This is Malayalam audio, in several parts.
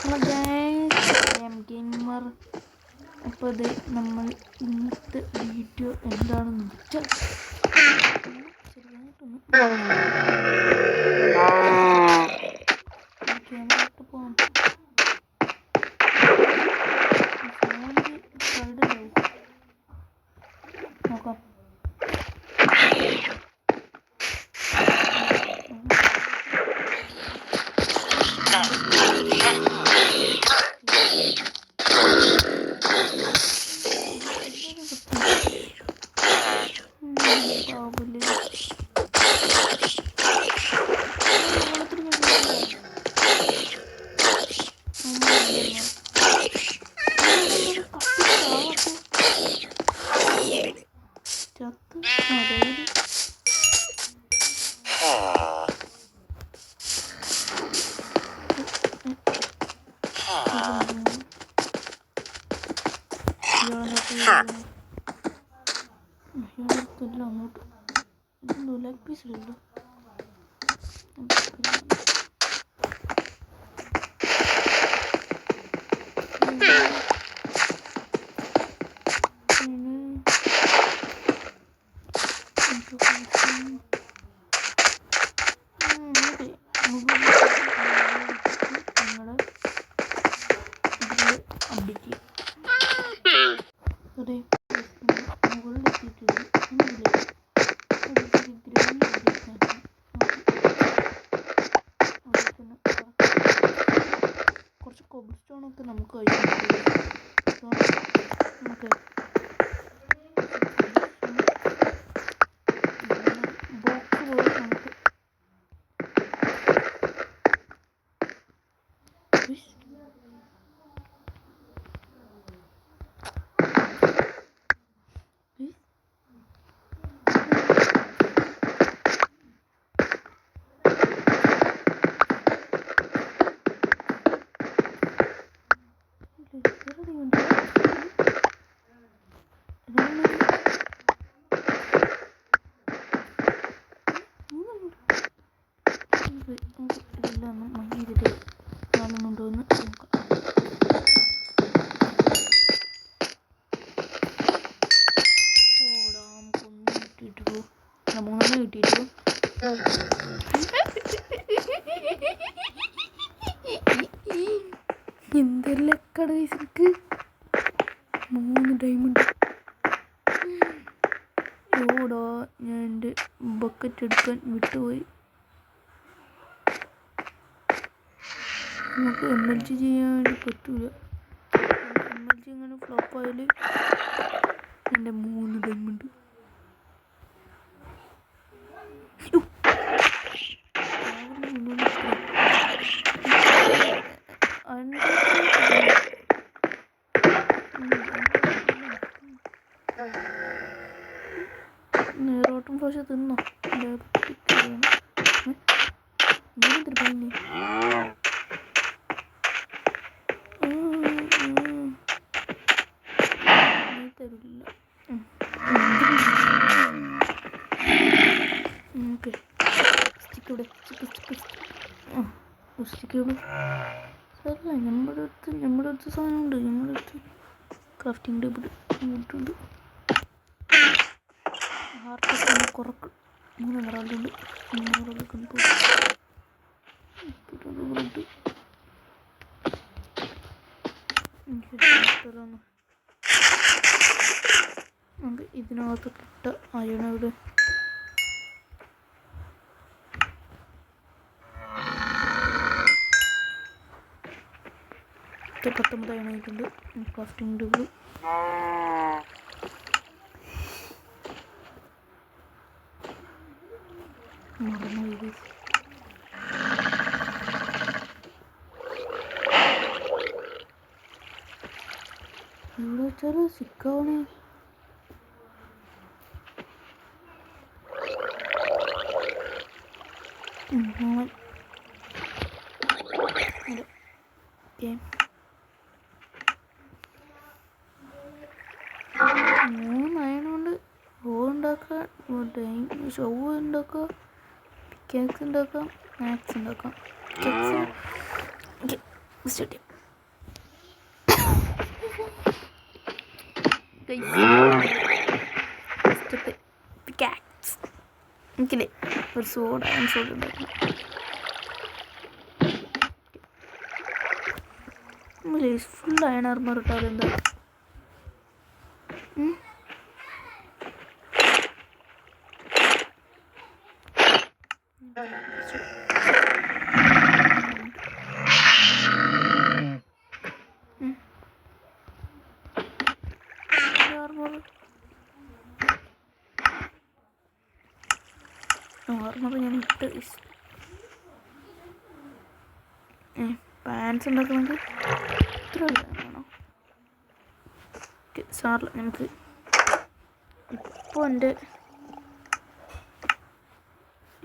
Hello guys, I am gamer. അപ്പോൾ അത് നമ്മൾ ഇന്നത്തെ വീഡിയോ എന്താണെന്ന് വെച്ചാൽ ചെറുതായിട്ടൊന്ന് ക്യാമറ പോകാം. സൗണ്ട് സൈഡിലാവും നോക്കാം. അങ്ങോട്ട് ലെഗ് പീസിലുള്ളൂ. കുറച്ച് കോബിൾ സ്റ്റോണൊക്കെ നമുക്ക് നമുക്ക് ബോക്സ് പോലെ നമുക്ക് ഇതെല്ലാം ഒന്ന് മങ്ങി ചെയ്തിട്ട് കാണുന്നുണ്ടോയെന്ന് നോക്കാം. ഓടാം കൊന്നു കിട്ടിയിട്ടുള്ളൂ, മൂന്നെണ്ണം കിട്ടിയിട്ടുള്ളൂ. എന്തെല്ലാം കടക്ക് 3 ഡയമണ്ട്. ഓടാ, ഞാൻ എൻ്റെ ബക്കറ്റ് എടുക്കാൻ വിട്ടുപോയി. നമുക്ക് MLG ചെയ്യാൻ വേണ്ടി പറ്റൂല. MLG ഇങ്ങനെ ഫ്ലോപ്പായാൽ എൻ്റെ 3 ഡയമണ്ട്. നേരോട്ടും പക്ഷെ തിന്നോ തരില്ല. ഓക്കെ, സ്റ്റിക്കോടെ സ്റ്റിക്കോടെ സാറല്ല. നമ്മുടെ അടുത്ത് സാധനമുണ്ട്. നമ്മുടെ അടുത്ത് ക്രാഫ്റ്റിംഗ് ടേബിൾ ഇട്ടുണ്ട്. ഹാർട്ടൊക്കെ കുറക്ക് 3 നിറകളുണ്ട്. 3 നിറകളൊക്കെ നമുക്ക് ഇതിനകത്ത് കിട്ട അയണവിടെ ഇത് 19 അയണായിട്ടുണ്ട്. ക്രാഫ്റ്റിംഗ് ടേബിൾ മറന്നു പോയി. ഇവിടെ വെച്ചാൽ സിക്കാവണേ. മൂന്നായതുകൊണ്ട് ഉണ്ടാക്കാം, ഷോ ഉണ്ടാക്കാം, പിക്കാക്സ് ഉണ്ടാക്കാം, മാക്സ് ഉണ്ടാക്കാം. സ്റ്റാർട്ട് ചെയ്യാം. എനിക്കില്ലേ ഒരു സോഡ് അയൺ സോഡ് ഉണ്ടായിരുന്നു. ഫുൾ അയൺ ആർമർ ഇട്ടാലും എന്താ ആർമർ ഞാൻ ഇട്ട് പാൻസ് ഉണ്ടാക്കണമെങ്കിൽ ഇത്ര വേണോ? സാറില്ല, നമുക്ക് ഇപ്പോൾ എൻ്റെ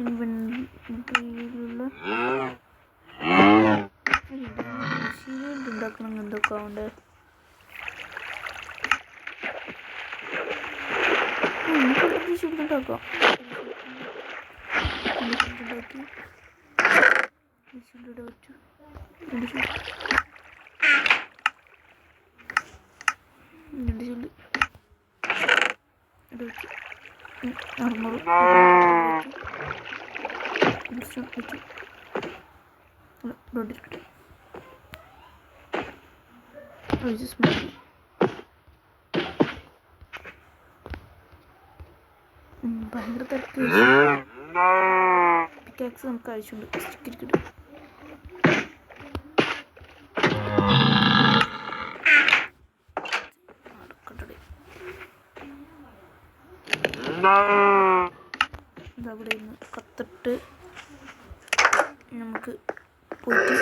ഇൻവെൻട്രിയിലുള്ള ഷീൽഡ് ഉണ്ടാക്കണം. എന്തൊക്കെ ആവണ്ടേ? ഷീൽഡ് ഉണ്ടാക്കാം. ഉണ്ടാക്കി ഷീൽഡ് വെച്ചു. രണ്ട് ഷീൽഡ് വെച്ചു. അറുന്നൂറ് വെച്ചു. ഭയങ്കര തിരക്ക്. പിക്കാക്സ് നമുക്ക് ആവശ്യമുണ്ട്. സ്റ്റിക്കറ്റ് ഇതവിടെ നിന്ന് കത്തിട്ട് നമുക്ക് പോയിട്ട്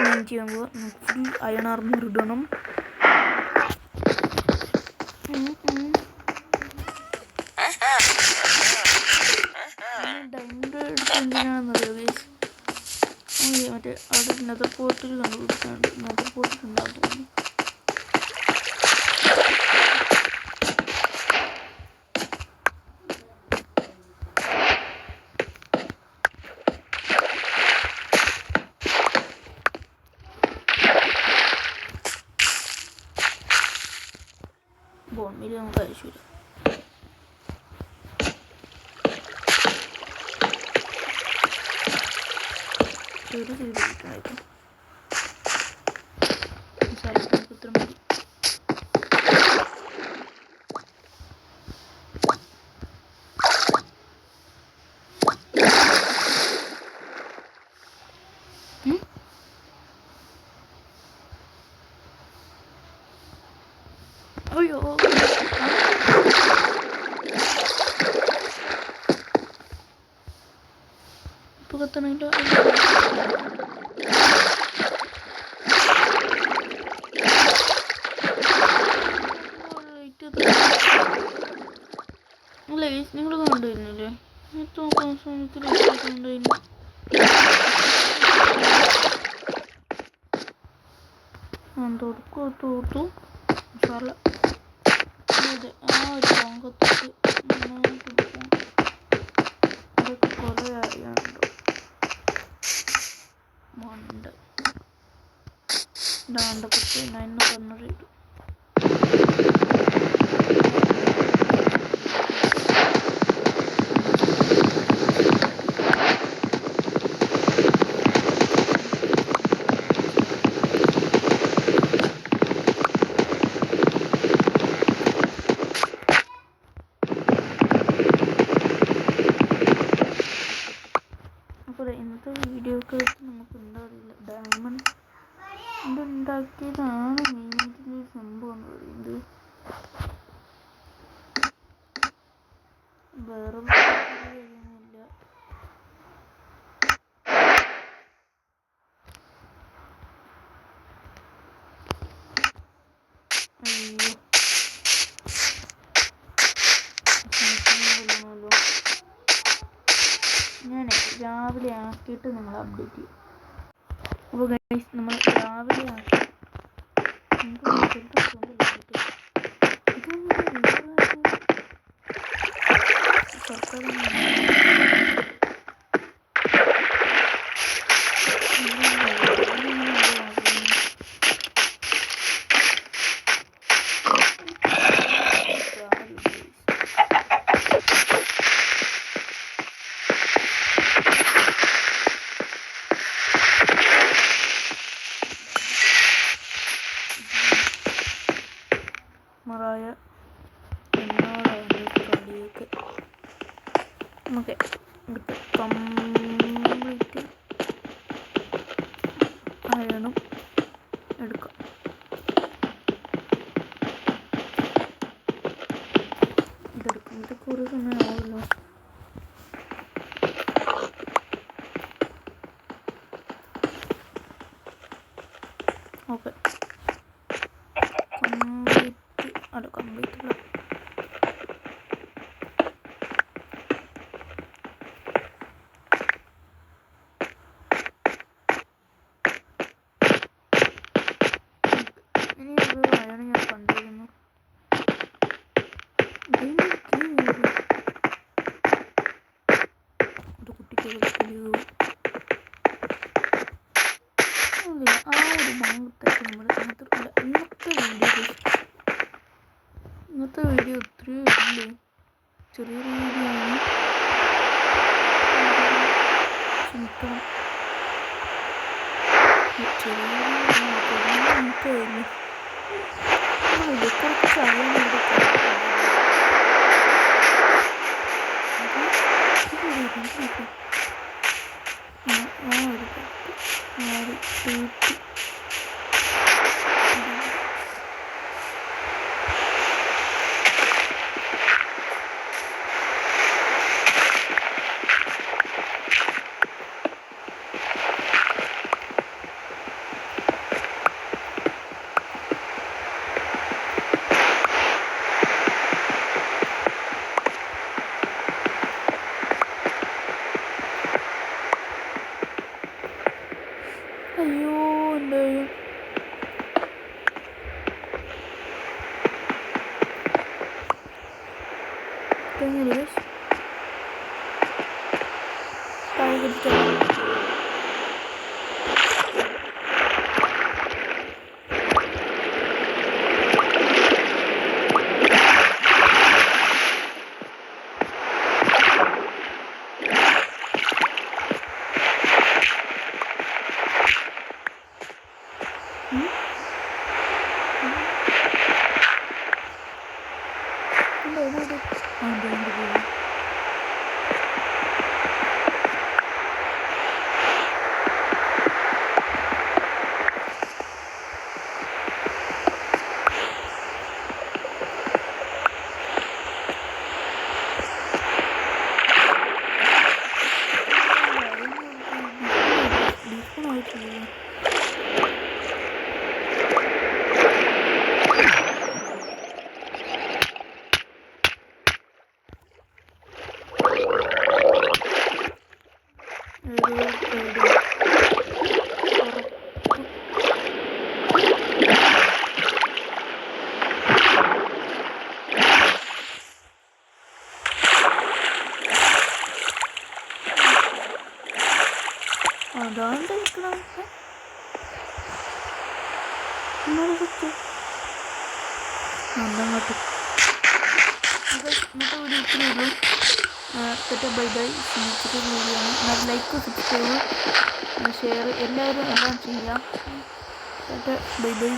മെയിൻ ചെയ്യാൻ പോവാം. നമുക്ക് ഫുൾ അയൺ ആർമർ ഇടണം. ഡയമണ്ട് എടുത്ത് എന്തിനാണെന്നറിയോ ഗൈസ്? മറ്റേ അവിടെ നെതർ പോർട്ടിൽ കണ്ടുപിടിക്കാണ്ട്. നെതർ പോർട്ടിൽ ഉണ്ടാകും. ബോൺമിൽ നമുക്ക് ആവശ്യമില്ല. ഒരു സൈഡ് കിട്ടണമായിരിക്കും. ഇത്ര മതി. അയ്യോ ഇപ്പൊ കത്തണില്ല. അല്ല നിങ്ങൾ കണ്ടുവരുന്നില്ലേ? നോക്കാൻ സമയത്തിൽ കണ്ടുവരുന്നു. കൊടുത്തു സാറല്ല. അതെ, ആ ഒരു ഭാഗത്തേക്ക് കൊടുക്കാം. അതൊക്കെ കുറേ അറിയാനുണ്ടോ? മണ്ട ദാണ്ട കുത്തി 9 പറഞ്ഞത് ഇട്ടു. അപ്പോൾ ഇന്നത്തെ വീഡിയോ ഒക്കെ നമുക്ക് എന്താ അറിയില്ല, ഡയമണ്ട് ഉണ്ടാക്കിയതാണ് മെയിനായിട്ടുള്ള സംഭവം എന്ന് പറയുന്നത്. വേറെ കാര്യമൊന്നുമില്ല. അയ്യോ ഞാൻ രാവിലെ ആക്കിയിട്ട് നിങ്ങൾ അപ്ഡേറ്റ് ചെയ്യും. അപ്പോൾ ഗൈസ് നമ്മൾ രാവിലെ ആക്കി നമുക്ക് കംപ്ലീറ്റ് അയണും എടുക്കാം. ഇതെടുക്കും. ഇത് കുറേ സമയമാവുമല്ലോ. ഓക്കെ, കംപ്ലീറ്റ് അല്ല. ഇനി ഒരു അയാണ് ഞാൻ കണ്ടിരുന്നു. ഒരു കുട്ടിക്ക് ആ ഒരു ഭാഗത്തായിട്ട് നമ്മൾ ഇന്നത്തെ വീഡിയോ ഒത്തിരി ഇല്ലേ, ചെറിയൊരു വീഡിയോ ആണ്. ക്ഷമിക്കണം, ചെറിയ കുറച്ച് അറിയാൻ അയ്യോ എന്തായാലും അതാണ്ട് നിൽക്കണം. അങ്ങോട്ട് ഇന്നത്തെ വീഡിയോ ഇത്രയേ ഉള്ളൂ. Bye bye. സ്നേഹിച്ചിട്ട് വീഡിയോ ആണ്. ലൈക്ക്, സബ്സ്ക്രൈബ്, ഷെയർ എല്ലാവരും എല്ലാം ചെയ്യാം. Bye by.